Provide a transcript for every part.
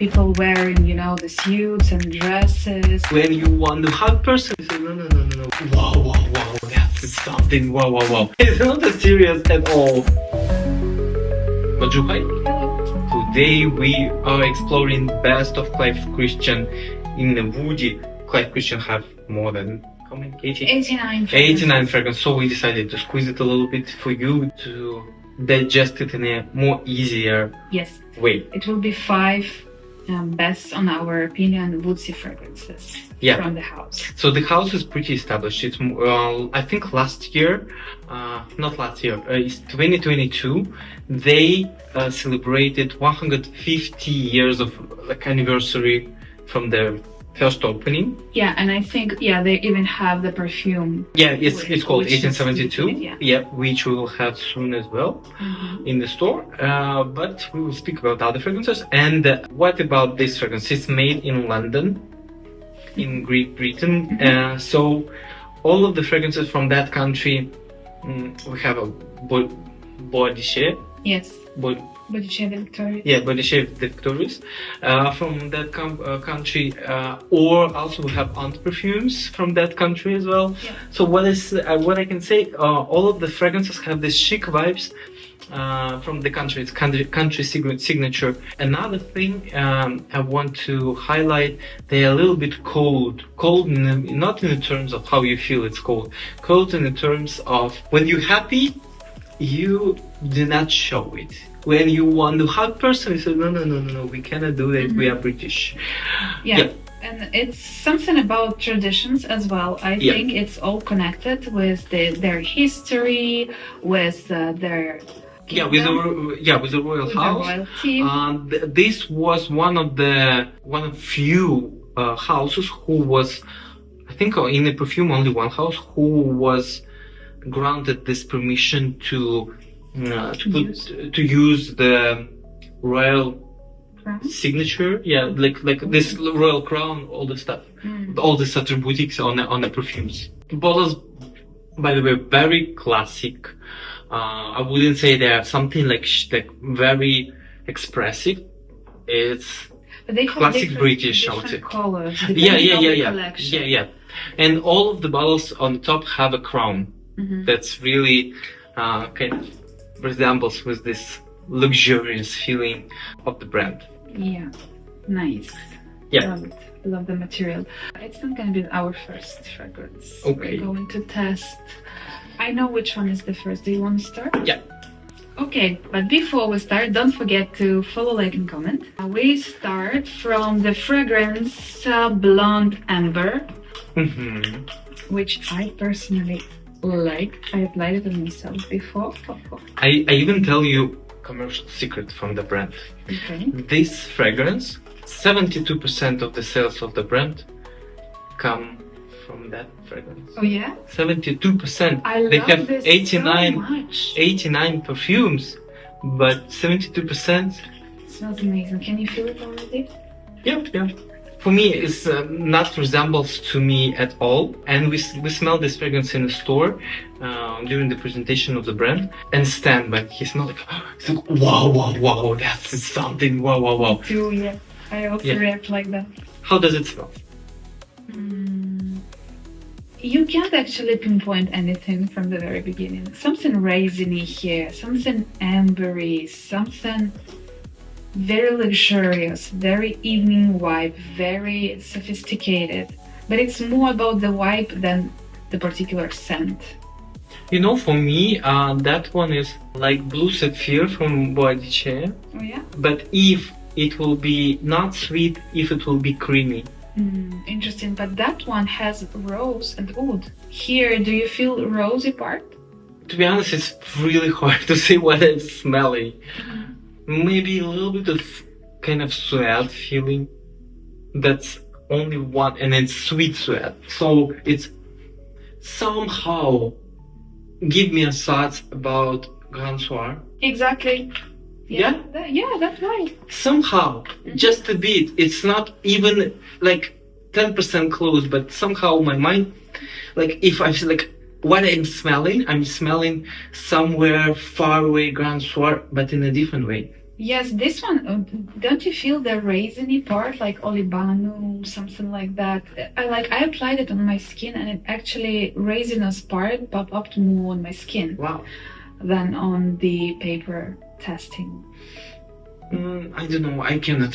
people wearing, the suits and dresses. When you want to hug person, you say, no. Wow, that's something, wow. It's not as serious at all. Bonjour. Today we are exploring best of Clive Christian in the Woodsy. Clive Christian have more than, how many? 89 fragrances. So we decided to squeeze it a little bit for you to digest it in a more easier way. It will be 5 best, on our opinion, Woodsy fragrances from the house. So the house is pretty established. It's I think last year, it's 2022. They celebrated 150 years of anniversary from their first opening. Yeah, and I think they even have the perfume. Yeah, it's called 1872. Which we will have soon as well in the store. But we will speak about other fragrances. And what about this fragrance? It's made in London, in Great Britain. So all of the fragrances from that country, we have a body share. Yes. Body shave Victorious. Yeah, body shave Victorious from that country, or also we have Oudh perfumes from that country as well. Yeah. So what I can say, all of the fragrances have this chic vibes from the country. It's country signature. Another thing I want to highlight, they are a little bit cold not in the terms of how you feel it's cold in the terms of when you're happy, you do not show it. When you want to hug person, you say, no, we cannot do it. We are British. Yeah. And it's something about traditions as well. I think it's all connected with their history, with their kingdom. with the royal house. The royalty. This was one of few houses who was, I think, in the perfume only one house who was granted this permission to use the royal crown? signature, like this royal crown, all the stuff, all this attributics on the perfumes. Bottles, by the way, very classic. I wouldn't say they are something like very expressive. It's classic British, I would say. Colors, yeah. And all of the bottles on the top have a crown. That's really kind of resembles with this luxurious feeling of the brand. Yeah, nice. Yeah. Love it. Love the material. It's not going to be our first fragrance. Okay. We're going to test. I know which one is the first. Do you want to start? Yeah. Okay, but before we start, don't forget to follow, like, and comment. We start from the fragrance Blonde Amber, which I personally like. I applied it on myself before. I even tell you commercial secret from the brand. Okay. This fragrance, 72% of the sales of the brand come from that fragrance. Oh yeah? 72%. I they love have this 89, so much. 89 perfumes, but 72%. It smells amazing. Can you feel it already? Yeah. For me, it's not resembles to me at all. And we smelled this fragrance in the store during the presentation of the brand. And Stan, when he smelled like, wow, that's something, wow. Too, yeah. I also react like that. How does it smell? You can't actually pinpoint anything from the very beginning. Something raisiny here, something ambery, something very luxurious, very evening vibe, very sophisticated. But it's more about the vibe than the particular scent. For me, that one is like Blue Sapphire from Bois. Oh yeah? But if it will be not sweet, if it will be creamy. Interesting, but that one has rose and oud. Here, do you feel rosy part? To be honest, it's really hard to say what I'm smelling. Maybe a little bit of kind of sweat feeling. That's only one, and it's sweet sweat. So it's somehow give me a thoughts about Grand Soir. Exactly. Yeah? That's right. Somehow, just a bit. It's not even like 10% close, but somehow my mind, like if I feel like what I'm smelling somewhere far away Grand Soir, but in a different way. Yes, this one, don't you feel the raisiny part, like olibanum, something like that? I applied it on my skin and it actually, resinous part pop up more on my skin Wow. than on the paper testing. I don't know, I cannot.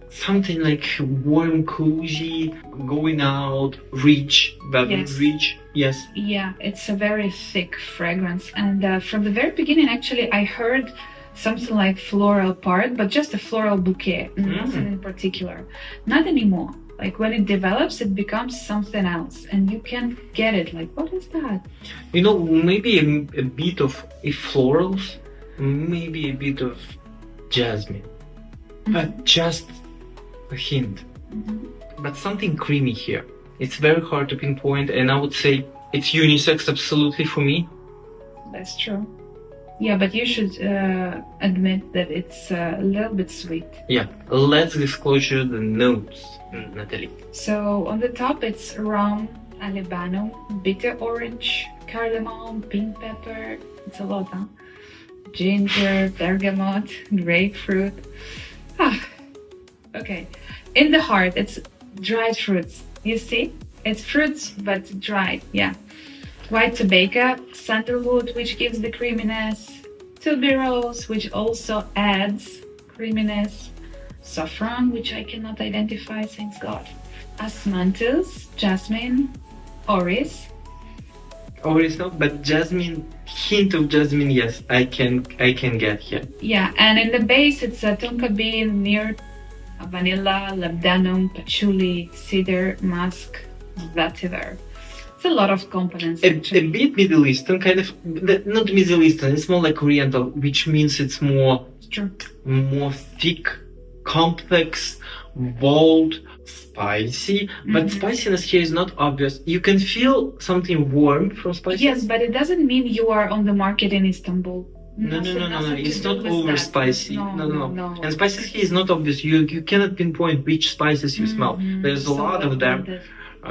Something like warm, cozy, going out, rich, very Yes. rich. Yes. Yeah, it's a very thick fragrance. And from the very beginning, actually, I heard something like floral part, but just a floral bouquet, nothing in particular. Not anymore. Like when it develops, it becomes something else, and you can't get it. Like, what is that? You know, maybe a bit of florals, maybe a bit of jasmine, but just a hint. But something creamy here. It's very hard to pinpoint, and I would say it's unisex absolutely for me. That's true. Yeah, but you should admit that it's a little bit sweet. Yeah, let's disclosure the notes, Natalie. So on the top, it's rum, alibano, bitter orange, cardamom, pink pepper. It's a lot, huh? Ginger, bergamot, grapefruit. Okay. In the heart, it's dried fruits. You see? It's fruits, but dried, yeah. White tobacco, sandalwood, which gives the creaminess. Tuberose, which also adds creaminess. Saffron, which I cannot identify, thanks God. Osmanthus, jasmine, orris. Orris not, but jasmine, hint of jasmine, yes, I can get here. Yeah, and in the base, it's a tonka bean, myrrh, vanilla, labdanum, patchouli, cedar, musk, vetiver. It's a lot of components. A bit Middle Eastern, kind of, not Middle Eastern, it's more like Oriental, which means it's more thick, complex, bold, spicy. But spiciness here is not obvious. You can feel something warm from spiciness. Yes, but it doesn't mean you are on the market in Istanbul. No. It's not over over spicy. No. And spices here is not obvious. You cannot pinpoint which spices you smell. There's a lot of them.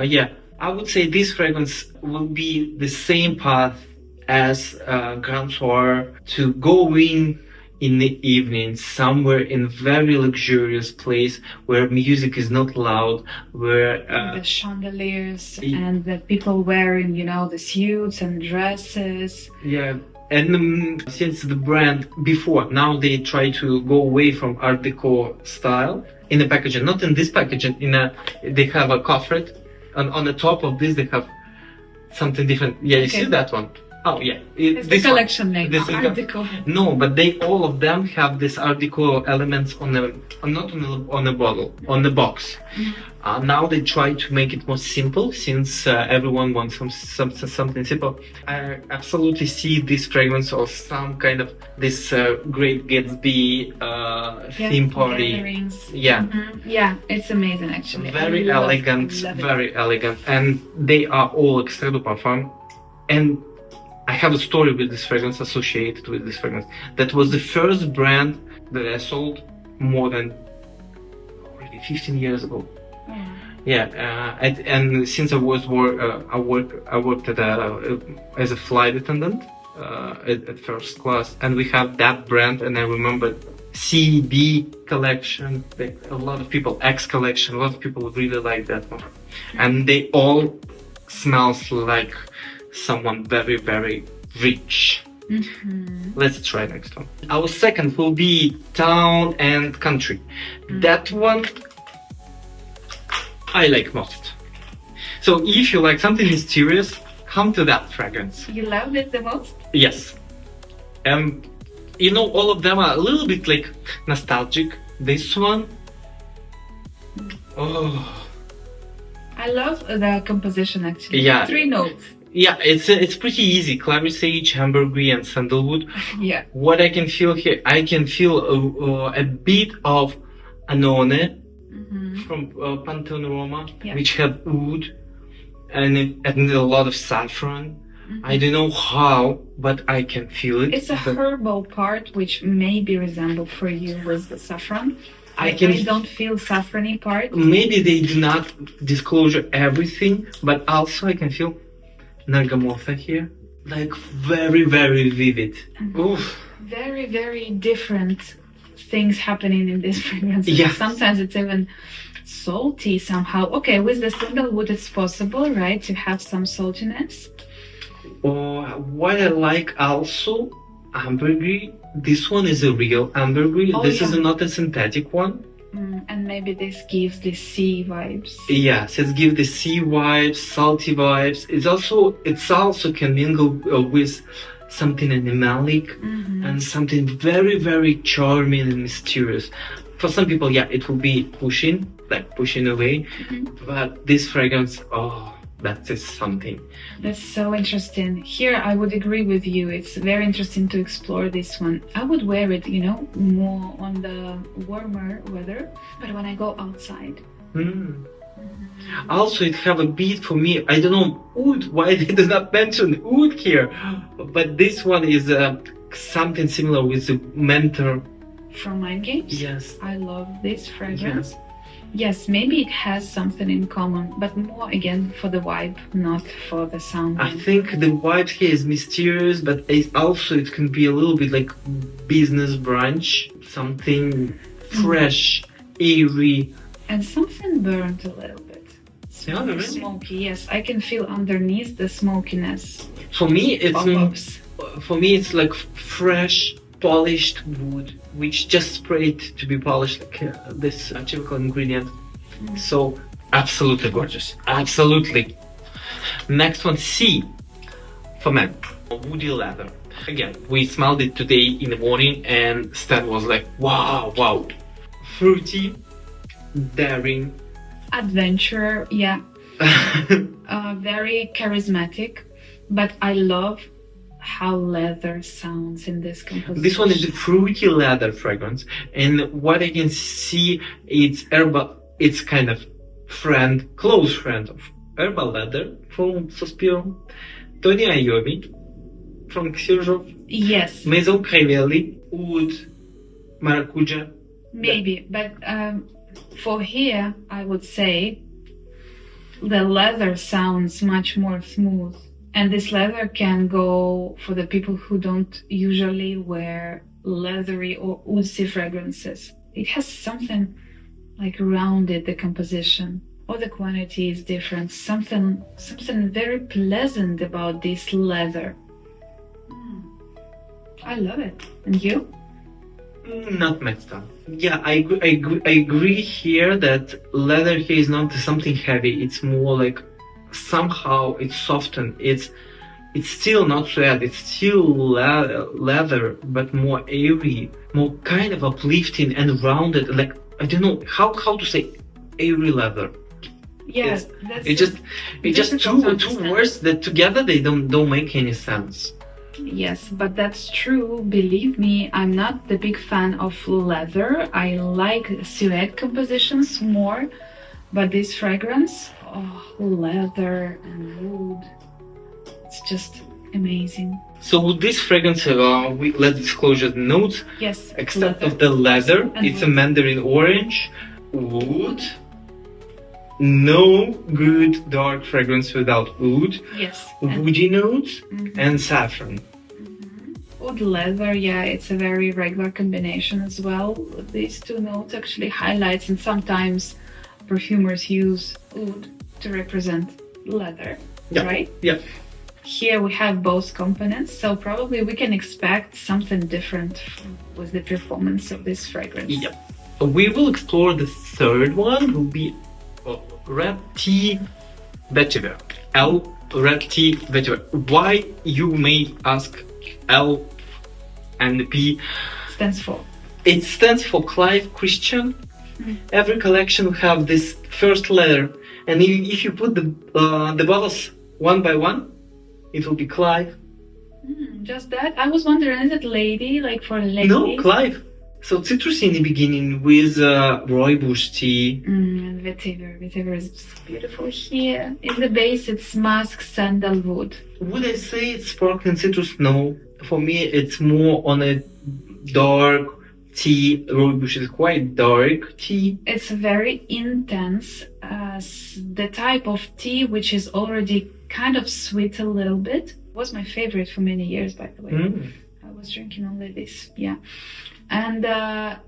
Yeah. I would say this fragrance will be the same path as Grand Soir to going in the evening somewhere in a very luxurious place where music is not loud, where the chandeliers and the people wearing, the suits and dresses. Yeah. And since the brand before, now they try to go away from Art Deco style in the packaging, not in this packaging, they have a coffret. On the top of this, they have something different. Yeah, you see that one? Oh, yeah. It's the collection name, Art Deco. No, but all of them have this Art Deco elements not on the bottle, on the box. Now they try to make it more simple, since everyone wants something simple. I absolutely see this fragrance of some kind of this Great Gatsby theme party. Gatherings. Yeah. Yeah, it's amazing actually. Very elegant, very elegant. And they are all extrait de parfum. And I have a story with this fragrance, associated with this fragrance. That was the first brand that I sold more than already 15 years ago. Yeah, and since I worked as a flight attendant at first class, and we have that brand, and I remember C/B collection, like a lot of people, X collection, a lot of people really like that one, and they all smells like someone very, very rich. Let's try next one. Our second will be Town and Country. That one I like most. So if you like something mysterious, come to that fragrance. You loved it the most? Yes. All of them are a little bit like nostalgic. This one, I love the composition actually. Yeah. 3 notes. Yeah, it's pretty easy. Clary sage, ambergris, and sandalwood. Yeah. What I can feel here, I can feel a bit of anone from Pantheon, which have oud and a lot of saffron. I don't know how, but I can feel it. It's a herbal part which maybe resemble for you with the saffron. I don't feel saffrony part. Maybe they do not disclose everything, but also I can feel Nargamotha here, like very, very vivid. Very, very different things happening in this fragrance. Yes. Sometimes it's even salty somehow. Okay, with the sandalwood it's possible, right, to have some saltiness. What I like also, ambergris. This one is a real ambergris. Oh, This yeah. is not a synthetic one. And maybe this gives the sea vibes. Yes, it gives the sea vibes, salty vibes. It's also can mingle with something animalic and something very, very charming and mysterious. For some people, yeah, it will be pushing away. But this fragrance, that is something. That's so interesting. Here, I would agree with you. It's very interesting to explore this one. I would wear it, more on the warmer weather, but when I go outside. Also, it have a bit for me. I don't know oud. Why they do not mention oud here? But this one is something similar with the mentor. From Mind Games? Yes. I love this fragrance. Yes, maybe it has something in common, but more again for the vibe, not for the sound. I think the vibe here is mysterious, but it can be a little bit like business brunch, something fresh, airy, and something burnt a little bit. Yeah, really? Smoky, yes. I can feel underneath the smokiness. For me, Pop-ups. it's like fresh, polished wood, which just sprayed to be polished, like this typical ingredient. So absolutely gorgeous, absolutely. Next one, C for men, woody leather. Again, we smelled it today in the morning, and Stan was like, wow, fruity, daring, Adventure, yeah. Very charismatic, but I love how leather sounds in this composition. This one is a fruity leather fragrance, and what I can see, it's herbal. It's kind of close friend of herbal leather from Sospiro, Tony Iommi from Xurjov, Yes, Maison Crivelli, Oud, Maracuja. maybe, but for here, I would say the leather sounds much more smooth. And this leather can go for the people who don't usually wear leathery or woodsy fragrances. It has something like rounded, the composition, or the quantity is different. Something very pleasant about this leather. I love it. And you? Not my style. Yeah, I agree here that leather here is not something heavy. It's more like somehow it's softened. It's still not suede. It's still leather, but more airy, more kind of uplifting and rounded. Like, I don't know how to say airy leather. Yes, it's just two words that together they don't make any sense. Yes, but that's true. Believe me, I'm not the big fan of leather. I like suede compositions more, but this fragrance, leather and wood, it's just amazing. So with this fragrance, let's disclose the notes. Yes, except leather. of the leather, And it's a wood. mandarin orange, wood. No good dark fragrance without oud. Yes, Woody notes and saffron. Oud leather, yeah, it's a very regular combination as well. These two notes actually highlights, and sometimes perfumers use oud to represent leather, right? Yeah. Here we have both components, so probably we can expect something different with the performance of this fragrance. Yep. We will explore the third one, will be red tea vetiver. Red tea vetiver. Why you may ask L and P Stands for? It stands for Clive Christian. Every collection will have this first letter, and if you put the bottles one by one, it will be Clive. Just that? I was wondering, is it lady, like for ladies? No, Clive. So citrusy in the beginning with rooibos tea. And Vetiver. Vetiver is just beautiful here. In the base, it's musk sandalwood. Would I say it's sparkling citrus? No. For me, it's more on a dark tea. Rooibos is quite dark tea. It's very intense. The type of tea which is already kind of sweet a little bit. Was my favorite for many years, by the way. I was drinking only this, yeah. And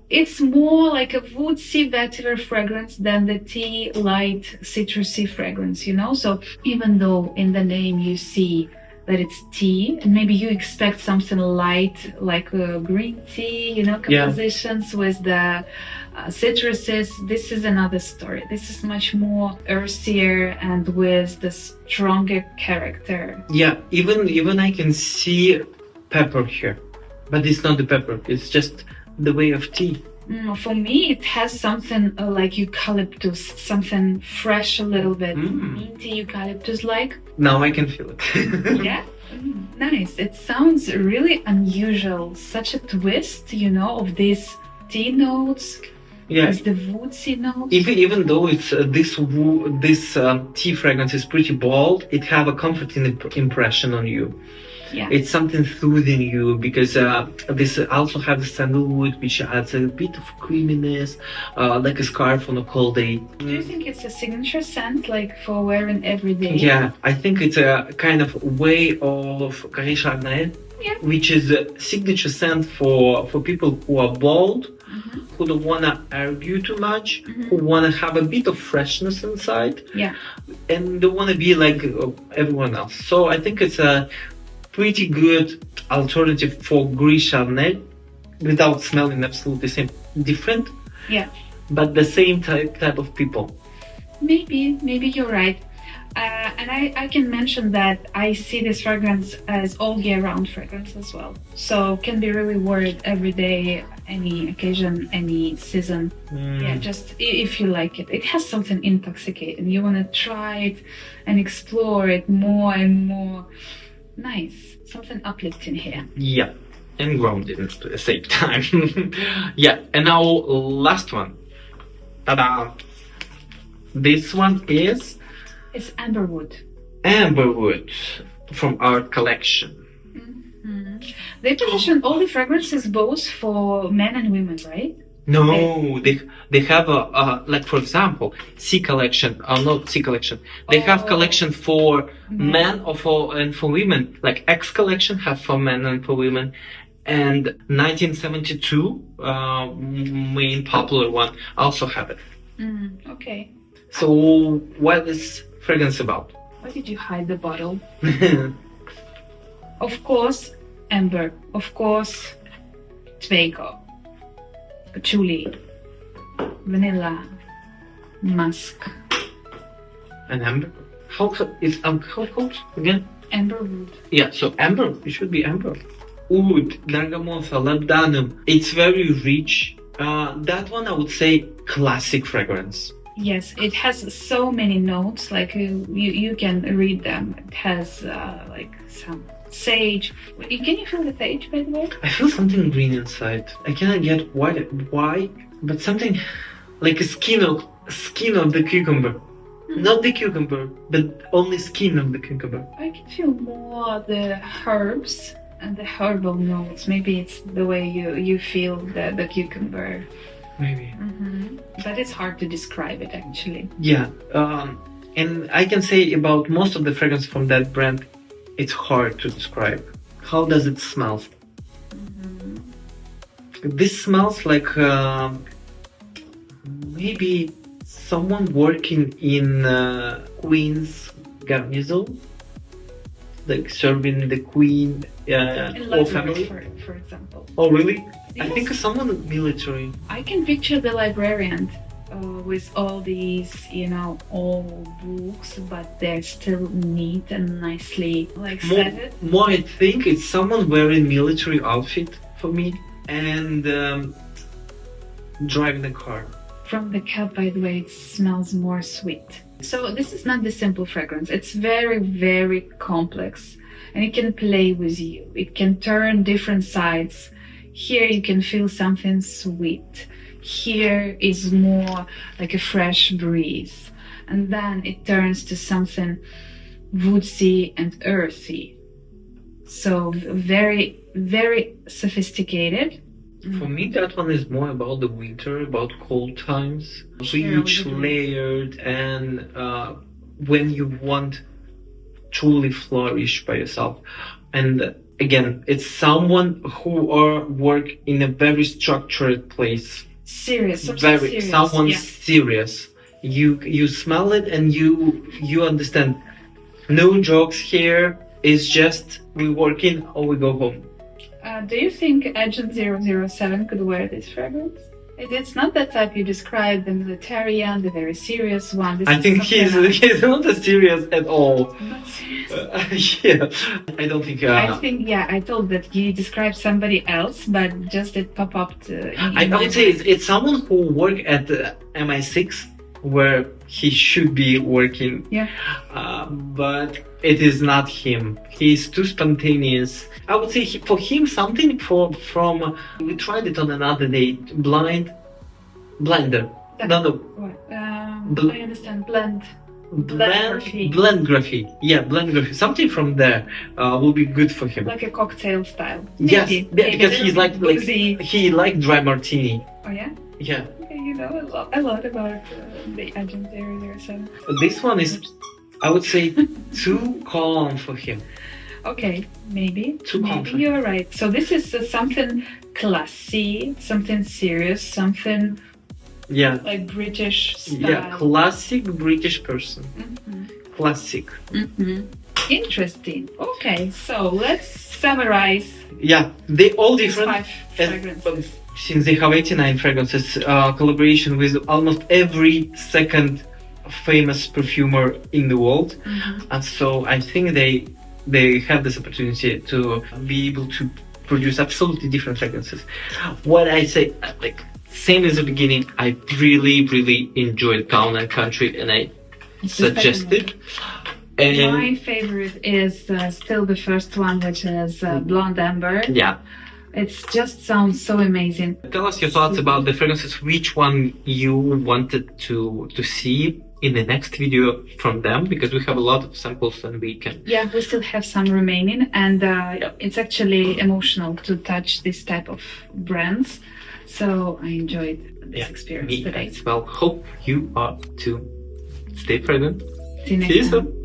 it's more like a woodsy vetiver fragrance than the tea light citrusy fragrance, you know? So even though in the name you see that it's tea, and maybe you expect something light like green tea, you know, compositions with the citruses, this is another story. This is much more earthier and with the stronger character. Yeah, even I can see pepper here, but it's not the pepper, it's just the way of tea. For me, it has something like eucalyptus, something fresh a little bit, minty eucalyptus like. Now I can feel it. Yeah? Nice. It sounds really unusual. Such a twist, you know, of these tea notes. Yeah. As the woodsy notes. Even though it's this tea fragrance is pretty bold, it have a comforting impression on you. Yeah. It's something soothing you because this also have the sandalwood, which adds a bit of creaminess, like a scarf on a cold day. Do you think it's a signature scent, like for wearing every day? Yeah, I think it's a kind of way of Carré Chardonnay, which is a signature scent for people who are bold, who don't want to argue too much, who want to have a bit of freshness inside, and don't want to be like everyone else. So I think it's a pretty good alternative for Gris Chardonnay without smelling absolutely same, different, but the same type of people. Maybe you're right. And I can mention that I see this fragrance as all year round fragrance as well. So can be really worn every day, any occasion, any season. Yeah, just if you like it. It has something intoxicating. You want to try it and explore it more and more. Nice. Something uplifting here. Yeah, and grounded at the same time. Yeah, and our last one. Ta-da! This one is... It's Amberwood. Amberwood from our collection. They position all the fragrances both for men and women, right? No, they have a like, for example, C collection, not C collection. They have collection for men or for women. Like X collection have for men and for women, and 1972 main popular one also have it. Okay. So what is fragrance about? Why did you hide the bottle? Of course, amber. Of course, tobacco. Patchouli, vanilla, musk. And amber? How called again? Amberwood. Yeah, so amber, it should be amber. Oud, bergamot, labdanum. It's very rich. That one I would say classic fragrance. Yes, it has so many notes, like you can read them. It has like some sage. Can you feel the sage, by the way? I feel something green inside. I cannot get why, but something like a skin of the cucumber. Not the cucumber, but only skin of the cucumber. I can feel more the herbs and the herbal notes. Maybe it's the way you feel the cucumber. Maybe. But it's hard to describe it, actually. Yeah, and I can say about most of the fragrance from that brand, it's hard to describe. How does it smell? This smells like maybe someone working in Queen's garnison, like serving the Queen or family. For example. Oh, really? Yes. I think someone military. I can picture the librarian with all these, old books, but they're still neat and nicely set. More, I think it's someone wearing military outfit for me and driving a car. From the cup, by the way, it smells more sweet. So this is not the simple fragrance. It's very, very complex, and it can play with you. It can turn different sides. Here you can feel something sweet. Here is more like a fresh breeze. And then it turns to something woodsy and earthy. So very, very sophisticated. For me, that one is more about the winter, about cold times. Rich, layered, and when you want truly flourish by yourself. And again, it's someone who are work in a very structured place. Serious, something Very serious. someone yeah. serious. You smell it and you understand. No jokes here. It's just we work in or we go home. Do you think Agent 007 could wear this fragrance? It's not that type you described, the militarian, the very serious one. This I is think something else. he's not as serious at all. Not serious. Yeah, I don't think. I think, yeah, I told that you described somebody else, but just it popped up. I would say it's someone who work at MI6 where he should be working. Yeah. But it is not him. He's too spontaneous. I would say for him something from we tried it on another day. Blender. No. What? Bl- I understand. Blend. Blend graphy. Yeah, blend graphy. Something from there will be good for him. Like a cocktail style. Yes, Maybe. yeah, because he's like Woodsy. he like dry martini. Oh yeah. Yeah. Okay, you know a lot about the Agent 007. This one is, I would say, too calm for him. Okay, maybe. Too maybe confident. you're right. So this is something classy, something serious, something Yeah. like British style. Yeah, classic British person. Mhm. Classic. Interesting. Okay, so let's summarize Yeah, they all these different. 5 fragrances. Since they have 89 fragrances, collaboration with almost every second famous perfumer in the world, and so I think they have this opportunity to be able to produce absolutely different fragrances. What I say, like same as the beginning, I really enjoyed Town and Country, and I It's the suggest second it. And My favorite is still the first one, which is Blonde Amber. yeah. It just sounds so amazing. Tell us your thoughts about the fragrances. Which one you wanted to see in the next video from them? Because we have a lot of samples and we can. Yeah, we still have some remaining, and it's actually emotional to touch this type of brands. So I enjoyed this experience me today. as well. Hope you are too. Stay fragrant. See you next See you time. soon.